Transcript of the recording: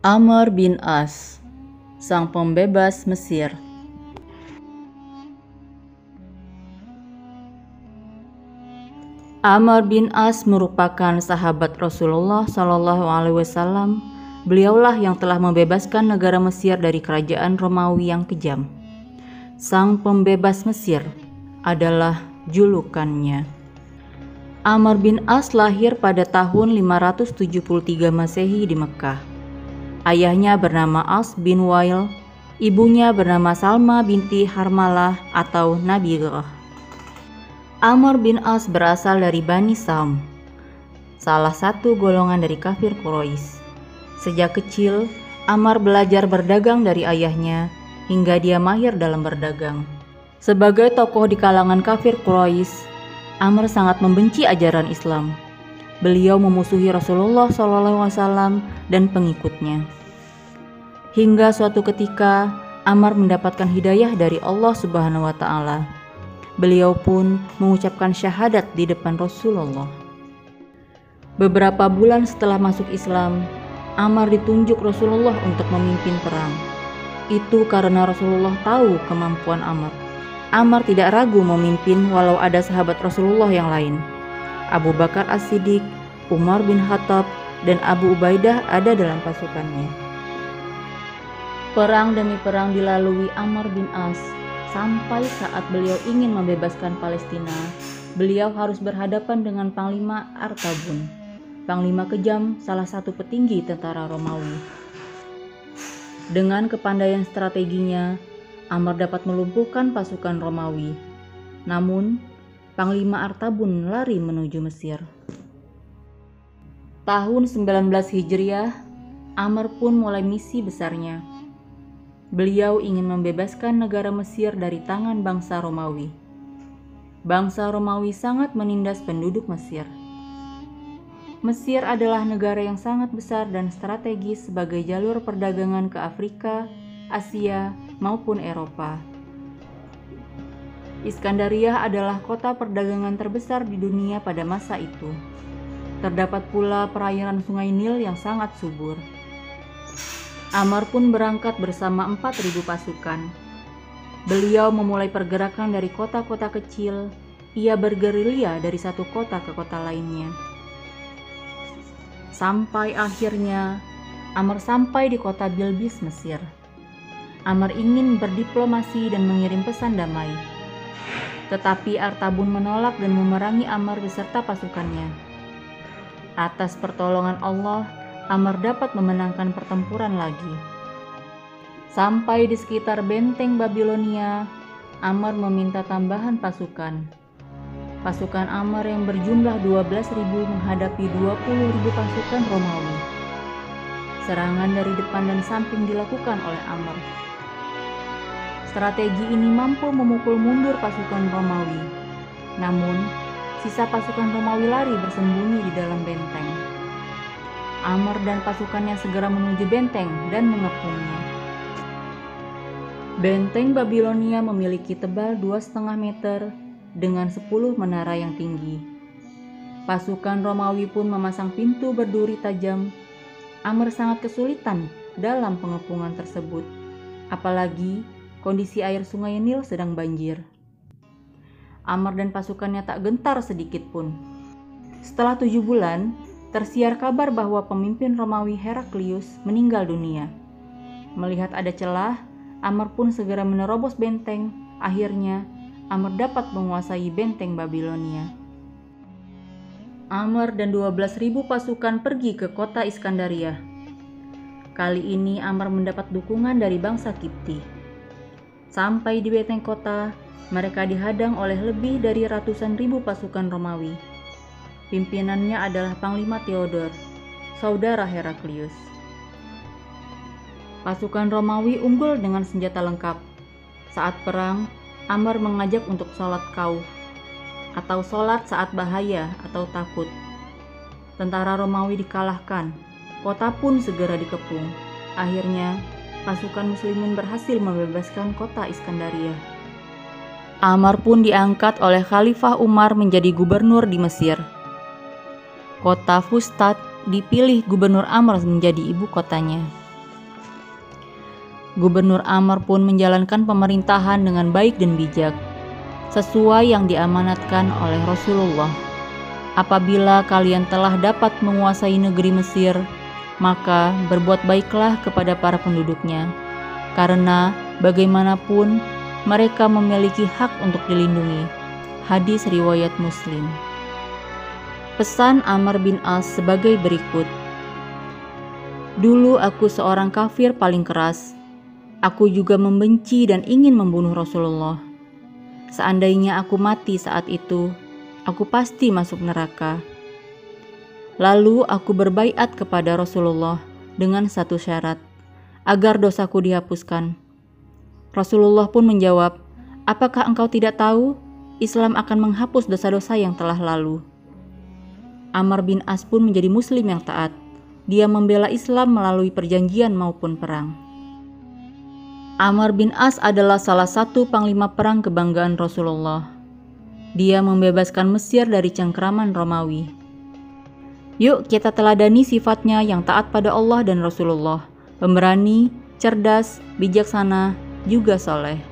Amr bin As, sang pembebas Mesir. Amr bin As merupakan sahabat Rasulullah SAW. Beliaulah yang telah membebaskan negara Mesir dari kerajaan Romawi yang kejam. Sang pembebas Mesir adalah julukannya. Amr bin As lahir pada tahun 573 Masehi di Mekah. Ayahnya bernama As bin Wail, ibunya bernama Salma binti Harmalah atau Nabigah. Amr bin As berasal dari Bani Sahm, salah satu golongan dari kafir Quraisy. Sejak kecil, Amr belajar berdagang dari ayahnya hingga dia mahir dalam berdagang. Sebagai tokoh di kalangan kafir Quraisy, Amr sangat membenci ajaran Islam. Beliau memusuhi Rasulullah SAW dan pengikutnya. Hingga suatu ketika, Amr mendapatkan hidayah dari Allah Subhanahu wa Ta'ala. Beliau pun mengucapkan syahadat di depan Rasulullah. Beberapa bulan setelah masuk Islam, Amr ditunjuk Rasulullah untuk memimpin perang. Itu karena Rasulullah tahu kemampuan Amr. Amr tidak ragu memimpin walau ada sahabat Rasulullah yang lain. Abu Bakar As-Siddiq, Umar bin Khattab, dan Abu Ubaidah ada dalam pasukannya. Perang demi perang dilalui Amr bin As. Sampai saat beliau ingin membebaskan Palestina, beliau harus berhadapan dengan Panglima Artabun, panglima kejam salah satu petinggi tentara Romawi. Dengan kepandaian strateginya, Amr dapat melumpuhkan pasukan Romawi. Namun, Panglima Artabun lari menuju Mesir. Tahun 19 Hijriah, Amr pun mulai misi besarnya. Beliau ingin membebaskan negara Mesir dari tangan bangsa Romawi. Bangsa Romawi sangat menindas penduduk Mesir. Mesir adalah negara yang sangat besar dan strategis sebagai jalur perdagangan ke Afrika, Asia, maupun Eropa. Iskandariah adalah kota perdagangan terbesar di dunia pada masa itu. Terdapat pula perairan Sungai Nil yang sangat subur. Amr pun berangkat bersama 4.000 pasukan. Beliau memulai pergerakan dari kota-kota kecil. Ia bergerilya dari satu kota ke kota lainnya. Sampai akhirnya, Amr sampai di kota Bilbis, Mesir. Amr ingin berdiplomasi dan mengirim pesan damai. Tetapi Artabun menolak dan memerangi Amr beserta pasukannya. Atas pertolongan Allah, Amr dapat memenangkan pertempuran lagi. Sampai di sekitar benteng Babilonia, Amr meminta tambahan pasukan. Pasukan Amr yang berjumlah 12.000 menghadapi 20.000 pasukan Romawi. Serangan dari depan dan samping dilakukan oleh Amr. Strategi ini mampu memukul mundur pasukan Romawi. Namun, sisa pasukan Romawi lari bersembunyi di dalam benteng. Amr dan pasukannya segera menuju benteng dan mengepungnya. Benteng Babilonia memiliki tebal 2,5 meter dengan 10 menara yang tinggi. Pasukan Romawi pun memasang pintu berduri tajam. Amr sangat kesulitan dalam pengepungan tersebut, apalagi kondisi air Sungai Nil sedang banjir. Amr dan pasukannya tak gentar sedikit pun. Setelah 7 bulan, tersiar kabar bahwa pemimpin Romawi Heraklius meninggal dunia. Melihat ada celah, Amr pun segera menerobos benteng. Akhirnya, Amr dapat menguasai benteng Babilonia. Amr dan 12.000 pasukan pergi ke kota Iskandariah. Kali ini Amr mendapat dukungan dari bangsa Kipti. Sampai di benteng kota, mereka dihadang oleh lebih dari ratusan ribu pasukan Romawi. Pimpinannya adalah Panglima Theodor, saudara Heraklius. Pasukan Romawi unggul dengan senjata lengkap. Saat perang, Amr mengajak untuk sholat khauf, atau sholat saat bahaya atau takut. Tentara Romawi dikalahkan, kota pun segera dikepung. Akhirnya, pasukan muslimin berhasil membebaskan kota Iskandariah. Amr pun diangkat oleh Khalifah Umar menjadi gubernur di Mesir. Kota Fustat dipilih Gubernur Amr menjadi ibu kotanya. Gubernur Amr pun menjalankan pemerintahan dengan baik dan bijak, sesuai yang diamanatkan oleh Rasulullah. Apabila kalian telah dapat menguasai negeri Mesir, maka berbuat baiklah kepada para penduduknya, karena bagaimanapun mereka memiliki hak untuk dilindungi. Hadis riwayat Muslim. Pesan Amr bin As sebagai berikut. Dulu aku seorang kafir paling keras. Aku juga membenci dan ingin membunuh Rasulullah. Seandainya aku mati saat itu, aku pasti masuk neraka. Lalu aku berbaiat kepada Rasulullah dengan satu syarat, agar dosaku dihapuskan. Rasulullah pun menjawab, apakah engkau tidak tahu Islam akan menghapus dosa-dosa yang telah lalu? Amr bin As pun menjadi muslim yang taat. Dia membela Islam melalui perjanjian maupun perang. Amr bin As adalah salah satu panglima perang kebanggaan Rasulullah. Dia membebaskan Mesir dari cengkeraman Romawi. Yuk kita teladani sifatnya yang taat pada Allah dan Rasulullah, pemberani, cerdas, bijaksana, juga soleh.